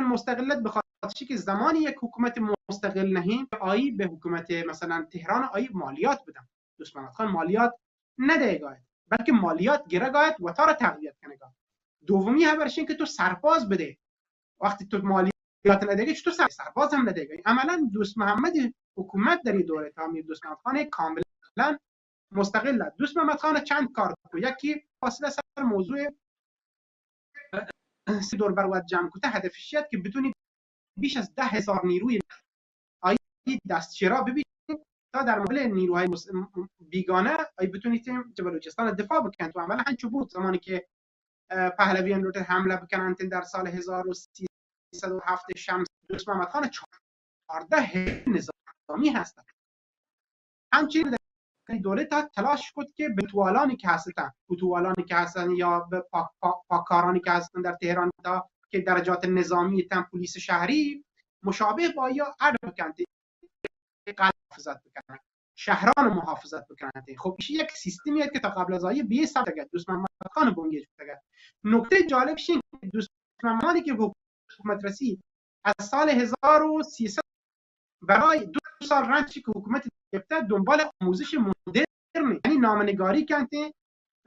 B: مستقلت به خاطر که زمانی یک حکومت مستقل نهیم آیی به حکومت مثلا تهران آیی مالیات بدن. دوست محمد خان مالیات نده گاید بلکه مالیات گیره گاید و تا را تقویت کنه گاید. دومی خبرش این که تو سرباز بده، وقتی تو مالیات ندهی تو سرباز هم نده. عملا دوست محمد حکومت در این دوره تا امیر دوست محمد خان کاملا مستقل است. دوست محمد خان چند کار کرد. یکی فاصله سر موضوع سی دور بر وقت جمع کنه، هدفش که بتونید بیش از 10,000 نیروی آیی دستچرا ببینید تا در مقابل نیروهای بیگانه آیی بتونید که بلوچستان دفاع بکنید. و عملا همین بود زمانی که پهلویان رو حمله بکنند در سال 1307 شمس دوست محمد خان 14 نظامی هستند. همچنین در دوره تا تلاش کرد که به توالانی که هستن یا به پاکارانی که هستن در تهران تا که درجات نظامی تن پلیس شهری مشابه با یا عرب بکنند، محافظت بکنند، شهران محافظت بکنند. خب این یک سیستمی است که تا قبل از آیه 20 سال دوست محمد خان بنگیج کرد. نکته جالبش این که دوست محمدی که حکومت رسید از سال 1300 برای 2 سال رنج که حکومت گرفته دنبال آموزش مدرن، یعنی نامنگاری کنته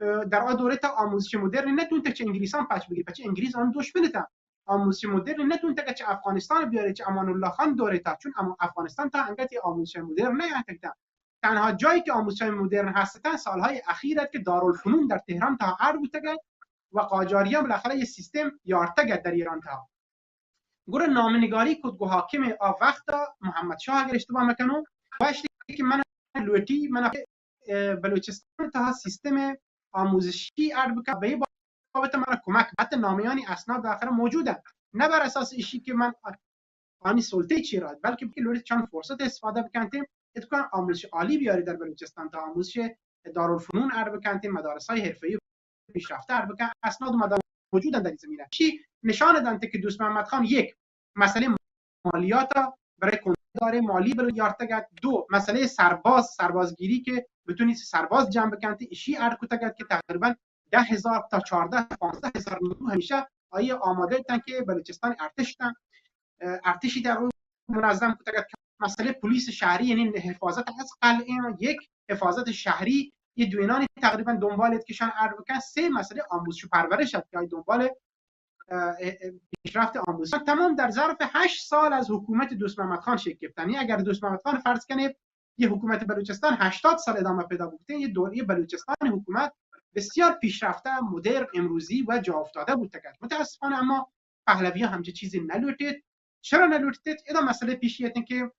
B: در آن دوره تا آموزش مدرن نتونته چه انگلیسان پچ بگیره، چه انگلیس آن دشمنه تا آموزش مدرن نتونته که چه افغانستان بیاره چه امان الله خان دوره تا، چون افغانستان تا انگتی آموزش مدرن نیاتکتا. تنها جایی که آموزش مدرن هستن سالهای اخیر است که دارالفنون در تهران تا عرب بوده و قاجاریان بالاخره یه سیستم یارتگه در ایران تا گور نامنگاری کد گو حاکم وقت محمد شاه اگر اشتباه نکنم باشه که من لوتی من بلوچستان تا سیستم آموزشی عرب که به بابت من کمک حتی نامیانی اسناد آخر موجوده نه بر اساس ایشی که من آنی سلطه چی راد بلکه بکی لوری چند فرصت استفاده بکنتیم اتکان آموزش عالی بیاری در بلوچستان تا آموزش دارالفنون ار بکنتیم مدارس های حرفه‌ای پیشرفته ار بکن اسناد و مدارس موجودن در این زمینه چی نشان دادن که دوست محمد خان یک مسئله مالیات برای کنترل داره مالی برای یارتگت دو مسئله سربازگیری که بتونید سرباز جمع بکنید ایشی ارکوتگت که تقریبا 10,000 تا 14-15,000 نیرو همیشه آیه آماده تن که بلوچستان ارتشی در منظم کتگت مسئله پلیس شهری یعنی حفاظت از قلعه یک حفاظت شهری یه دوینانی تقریبا دنبالت کشان اربکن سه مسئله آموزش و پرورش هست که دنبال پیشرفت آموزش تمام در ظرف 8 سال از حکومت دوست محمد خان شکل گرفتن. اگر دوست محمد خان فرض کنه یه حکومت بلوچستان 80 سال ادامه پیدا بوده یه دوره بلوچستان حکومت بسیار پیشرفته مدرن امروزی و جا افتاده بود تکرد. متاسفانه اما پهلوی ها همچه چیزی نلوتید. چرا نلوتید؟ اینا مسئله پیشیت که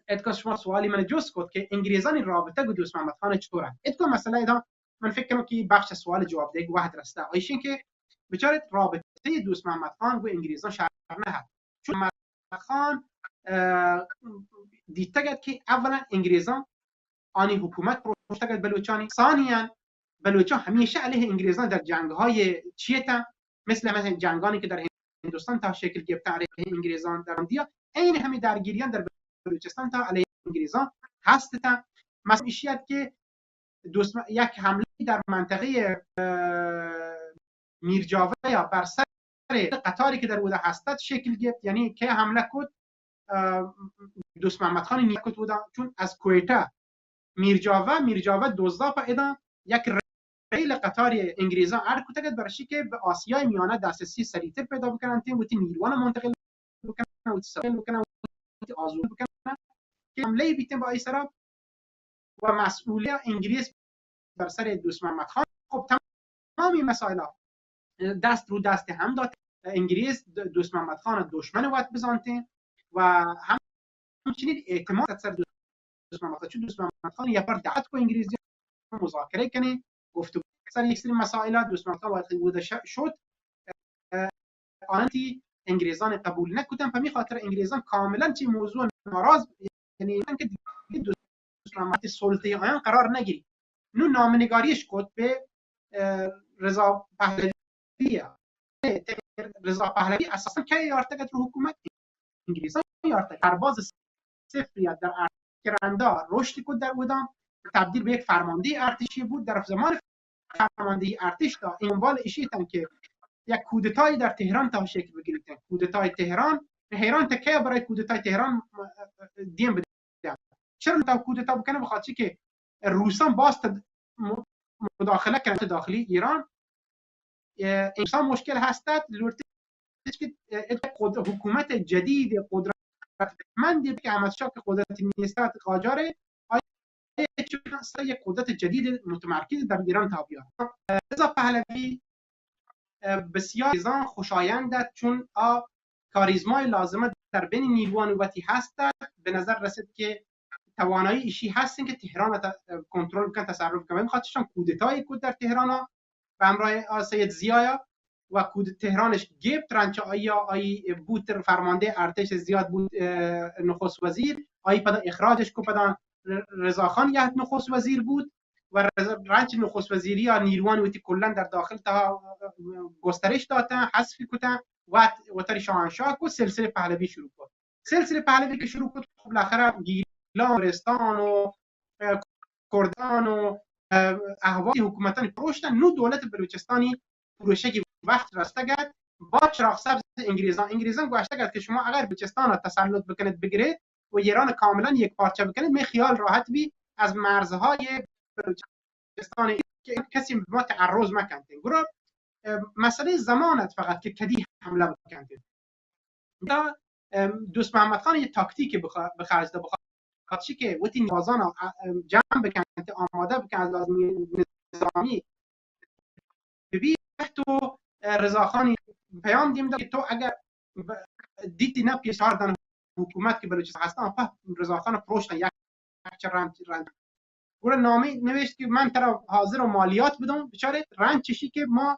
B: ادکا شما سوالی من جز کد که انگلیزان رابطه با دوست محمد خان چطوره ادکا مسئله اینا من فکر کنم که بخش سوال جواب ده واحد راسته ایشین که بیچاره رابطه دوست محمد خان با انگلیزان شهر نه چون محمد خان دیدتگد که اولا انگلیزان آنی حکومت پروشتگد بلوچانی ثانیاً بلوچان همیشه علیه انگلیزان در جنگ‌های چیتا مثل جنگانی که در هندوستان تا شکل گرفته علیه انگلیزان در اندیا این همین درگیریان در بلوچستان تا علیه انگلیزان هستن. مثلا ایشیت که یک حمله در منطقه میرجاوه یا بر سر قطاری که در بوده هستد شکل گرفت یعنی که حمله کد دوست محمد خان نیکت بوده چون از کویتا میرجاوه دوزدا پیدا یک ریل قطاری انگلیزان ارکوتگد برشی که به آسیای میانه دسترسی سریعتر پیدا بکنن تیم بوتی نیروان منتقل بکنن و ساحل بکنن و آزور بکنن که حمله بیتن با ایسرا و مسئولیت انگلیس بر سر دوست محمد خان. خب تمامی مسائل دست رو دست هم داد انگلیس دوست محمد خان دشمن وقت بزانته و همچنین اعتماد سر دوست محمد خان چون دوست محمد خان یه بار دعوت کو انگلیسی مذاکره کنه گفتگو سر یک سری مسائل دوست محمد خان وقتی بوده شد آنتی انگلیزان قبول نکردن به خاطر انگلیزان کاملا چی موضوع ناراض یعنی که دوست محمد سلطه آیان قرار نگیری نو نامنگاریش کد به رضا پهلوی رضا پهلوی اساسا که یارتگت رو حکومت انگلیزان یارتگت سرباز صفریت در ارتش رشد کد در بودن تبدیل به یک فرمانده ارتشی بود در زمان فرمانده ارتش تا این دنبال ایشیتن که یک کودتایی در تهران تا شکل بگیرید کودتای تهران حیران تکیه برای کودتای تهران دیم بده چرا تا کودتا بکنه بخاطر که روسان باز مداخله کردن داخلی ایران انسان مشکل هستد لورتی که حکومت جدید قدرتمندی که احمد شاه که قدرت نیست قاجاره چون یک قدرت جدید متمرکز در ایران تا بیاد. رضا پهلوی بسیار ایزان خوشایند چون کاریزمای لازمه در بین نیروان نوبتی هستد به نظر رسید که توانایی ایشی هستن که تهران کنترل کنن تصرف کنن میخوادشون کودتای کود در تهران به همراه سید ضیا و کود تهرانش گیب ترانچ آی بود فرمانده ارتش زیاد بود نخست وزیر آی پدا اخراجش کو پدا رضا خان یه نخست وزیر بود و رنج نخست وزیری یا نیروان وقتی کلا در داخل تا گسترش دادن حذف کردن و تری شاهنشاه کو سلسله پهلوی شروع کرد. سلسله پهلوی که شروع کرد خب بالاخره لامرستان و کردان و احوال حکومتان پروشتن نو دولت بلوچستانی پروشگی وقت رستگرد با چراغ سبز انگلیزان گوشته کرد که شما اگر بلوچستان را تسلط بکنید بگیرید و ایران کاملا یک پارچه بکنید می خیال راحت بی از مرزهای بلوچستان که کسی ما تعرض مکنید برای مسئله زمانت فقط که کدی حمله بکنید. دوست محمد خان یه تاکتیک بخرج ده خاطر که وقتی نیازان جمع بکنه آماده بکنه از لازم نظامی ببین تو رضاخانی پیام دیم که تو اگر دیدی نه پیشاردن حکومت که بلوچستان هستن رضاخان پروشتن یک رنج گوره نامه نوشت که من طرف حاضر و مالیات بدم بیچاره رنج چشی که ما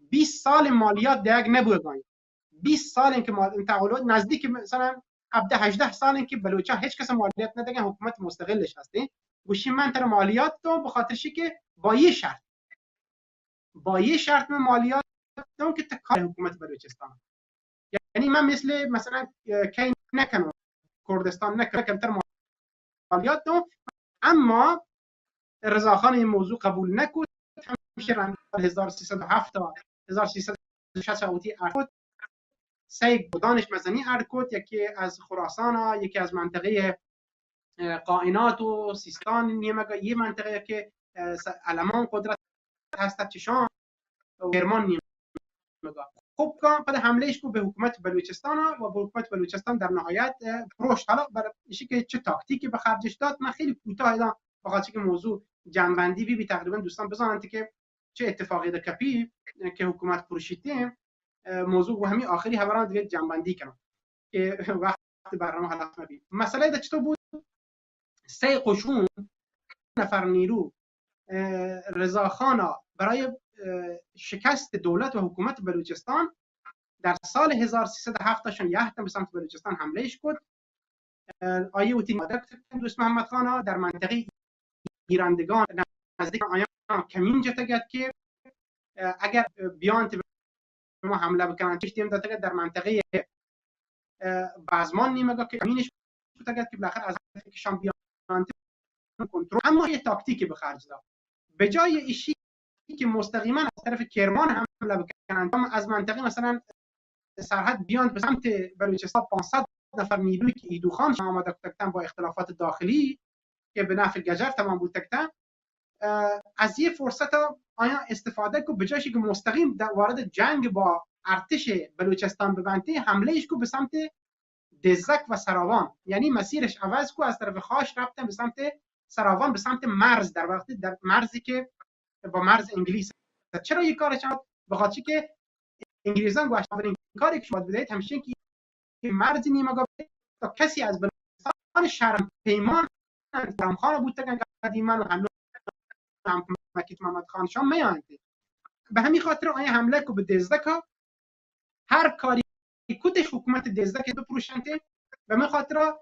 B: 20 سال مالیات دیگ نبودیم 20 سال این که تحولات نزدیک مثلا 18 سال که بلوچا هیچ کس مالیات ندگن، حکومت مستقلش هستی گوشی من تر مالیات تو بخاطر که با یه شرط من مالیات تو که تکار حکومت بلوچستان. یعنی من مثلا کی نکنم کردستان نکنم تر مالیات تو، اما رضاخان این موضوع قبول نکرد، همیشه رنده 1307 تا 1360 ارکود سه دانش مزنی ارکود، یکی از خراسان، یکی از منطقه قائنات و سیستان، یه منطقه که علمان قدرت هست چشان و کرمان نیمگا. خب بعد حملهش کو به حکومت بلوچستان و به حکومت بلوچستان در نهایت پروشت. حالا برای که چه تاکتیکی به خرجش داد من خیلی کوتاه اینا بخاطر که موضوع جنبندی بی تقریبا دوستان بزنند که چه اتفاقی در کپی که حکومت پروشیده موضوع و همین آخری خبران دیگه جنبندی کنم که وقت برنامه حلقه نبید. مسئله در چطور بود؟ سه قشون نفر نیرو رضاخان برای شکست دولت و حکومت بلوچستان در سال 1307 شون یحتم به سمت بلوچستان حملهش کرد. آیه اوتی مادر دوست محمد خان در منطقه گیرندگان نزدیک آیان کمین جتگد که اگر بیان ما حمله بکنن تشتیم داده در منطقه بازمان نیمگا که کمینش بتگد که بالاخره از کشان بیان کنترل. اما یه تاکتیکی به خرج داد، به جای ایشی که مستقیما از طرف کرمان حمله بکنن از منطقه مثلا سرحد بیان به سمت بلوچستان 500 نفر نیروی که ایدوخان آمده تکتن با اختلافات داخلی که به نفع گجر تمام بود تکتن، از یه فرصت آیا استفاده کو به جایش که مستقیم وارد جنگ با ارتش بلوچستان ببنده حملهش کو به سمت دزک و سراوان، یعنی مسیرش عوض کو از طرف خاش رفتن به سمت سراوان، به سمت مرز، در وقتی در مرزی که با مرز انگلیس. چرا این کارو کرد؟ به خاطر که انگلیسان گوش اولین کاری که شما بدید همیشه که مرز نیمگا تا کسی از بلوچستان شرم پیمان خان بود تا قدیما و هنوز هم مکیت محمد خان شام میاند. به همین خاطر آیا حمله کو به دزدک هر کاری کودش حکومت دزدک بپروشنده. به همین خاطر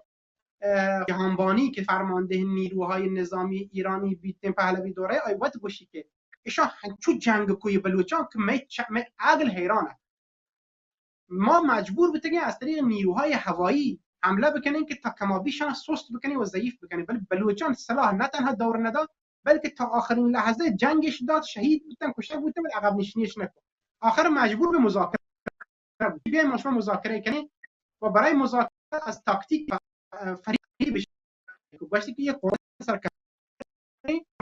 B: جهانبانی که فرمانده نیروهای نظامی ایرانی بیتن پهلوی دوره ایوات باشی که ایشان چو جنگ کوی بلوچان که می عقل حیرانه. ما مجبور بتگیم از طریق نیروهای هوایی حمله بکنیم که تا کمابیشان سست بکنیم و ضعیف بکنیم. ولی بلوچان سلاح نه تنها دور نداد بلکه تا آخرین لحظه جنگش داد، شهید بودن، کشته بودن، ولی عقب نشینیش نکرد. آخر مجبور به مذاکره بود. بیایم ما مذاکره کنیم و برای مذاکره از تاکتیک و فریب گوشتی که یه قرار سرکرد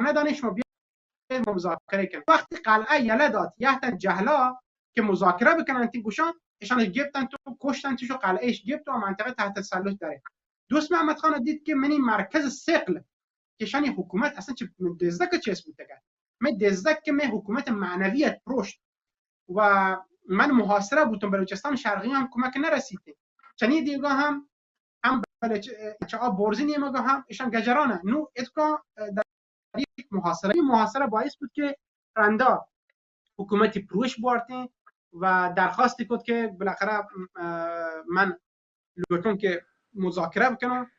B: ندانه شما بیایم مذاکره کنیم. وقتی قلعه یله داد یحت جهلا که مذاکره بکنن تی گوشان ایشان گرفتن تو کشتن توش و قلعهش گرفت و منطقه تحت تسلط داره. دوست محمد خان دید که منی مرکز ثقل که شانی حکومت اصلا چه دزدک چه اسم بوده من دزدک که من حکومت معنویت پروشت و من محاصره بودم بلوچستان شرقی هم کمک نرسیده. چنین دیگه هم بلوچا برزینی مگه هم ایشان گجرانه نو اتکا در یک محاصره باعث بود که رندا حکومتی پروش بارتین و درخواست کرد که بالاخره من لوتون که مذاکره بکنم.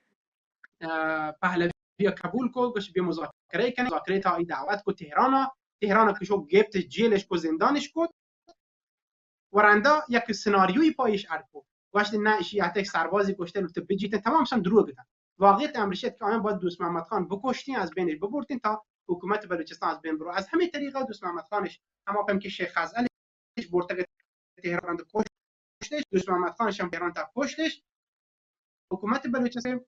B: پهلوی قبول کو گوش بیا مذاکره کنه. مذاکره تا دعوت کو تهران که شو گفت جیلش کو زندانش کو ورندا یک سناریوی پایش ارکو گوشت نه شیعه سربازی کشته لوت بجیت تمام سن دروغ گفتن. واقعیت امرشت که آن باید دوست محمد خان بکشتین از بینش ببرتین تا حکومت بلوچستان از بین برو. از همین طریقه دوست محمد خانش اما فهم که شیخ خزعلش برتق تهران کشتش، دوست محمد خانش هم تهران تا کشتش. حکومت بلوچستان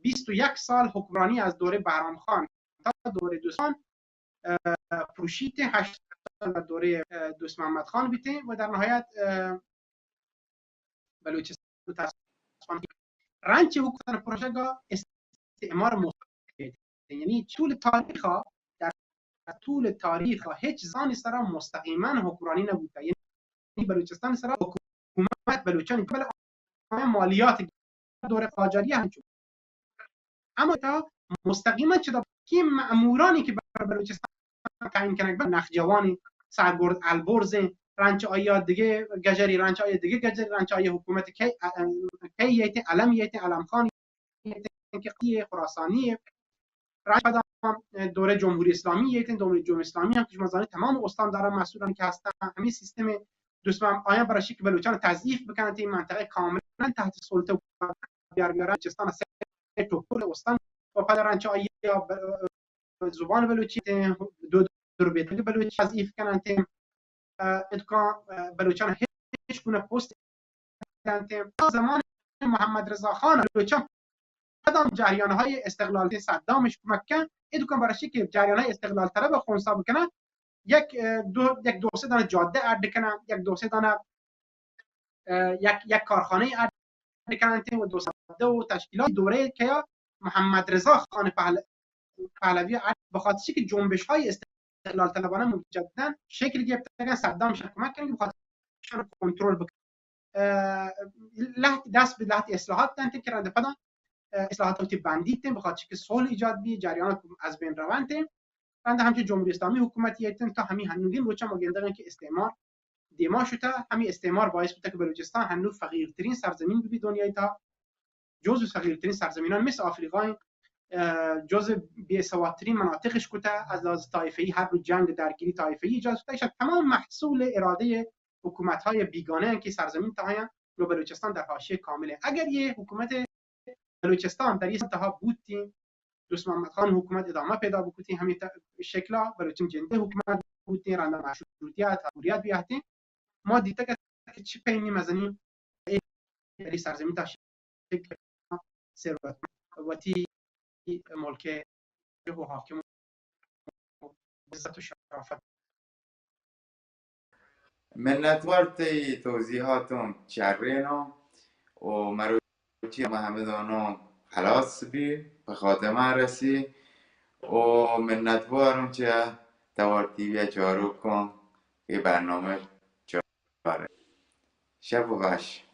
B: 21 سال حکمرانی از دوره بهرام خان تا دوره دوستان پروشید، 8 سال دوره دوست محمد خان بیته و در نهایت بلوچستان رنج حکومت پروژگاه استعمار مستقل. یعنی طول تاریخ هیچ زانی سرا مستقیما حکمرانی نبوده. یعنی بلوچستان سرا حکومت بلوچان قبل مالیات دوره قاجاریه هم شد، اما تا مستقیما چرا که مأمورانی که بر بلوچستان تعیین کنند نخجوانی، سرگرد البرز، رنچ آیا دیگه گجری رنچ آیا دیگه گجری رنچ آیا حکومت کی یت علم یت علم خان که قیه خراسانی رنچ دوره جمهوری اسلامی یت دوره جمهوری اسلامی هم که مزانی تمام استان دارن مسئولانی که هستن همین سیستم دوستم آیا برای که بلوچستان تضعیف بکنن این منطقه کاملا تحت سلطه بیارن بلوچستان تو کل استان و پدر رنچ آیا زبان بلوچی دو بیت بلوچی تضعیف کنن ادکان بلوچان هیچ گونه پست زمان محمد رضا خان بلوچان قدم جریان های استقلال صدامش کمک کرد ادکان برای که جریان های استقلال طلب خونسا بکنن یک دو سه دانه جاده ارد کنن یک دو سه دانه یک کارخانه ارد کنن و دو سه و تشکیلات دوره که محمد رضا خان پهلوی به خاطر که جنبش های استقلال طلبانه مجددا شکل گرفتن صدام کمک کنه بخاطر کنترل بکنه دست به لحظه اصلاحات تنت کرده پدان اصلاحات بندی تیم بخاطر که صلح ایجاد بی جریان از بین روند تیم رنده همچه جمهوری اسلامی حکومتی تیم تا همین هنوزین روچا مگندگن که استعمار دیما شده همین استعمار باعث بوده که بلوچستان هنوز فقیرترین سرزمین بی دنیای تا جزو فقیرترین سرزمینان مثل آفریقا جزء بی‌سوادترین مناطقش کته از لحاظ طایفه‌ای هر رو جنگ درگیری طایفه‌ای ایجاد شده تمام محصول اراده حکومت‌های بیگانه که سرزمین تاهایان رو بلوچستان در حاشیه کامله اگر یه حکومت بلوچستان در این انتها بودیم دوست محمد خان حکومت ادامه پیدا بکنیم همین شکلا بلوچستان جنده حکومت بودیم رنده مشروطیت حریت بیاهتیم ما دیده که چی پیمی مزنی این سرزمین تا شکل ثروتمندی ملک و حاکم عزت و شرافت
A: منتوار تی توضیحاتم چرینو و مروچی محمد آنو خلاص بی به خاتمه رسی و منتوارم چه توار تیوی چارو کن که برنامه چاره شب و بش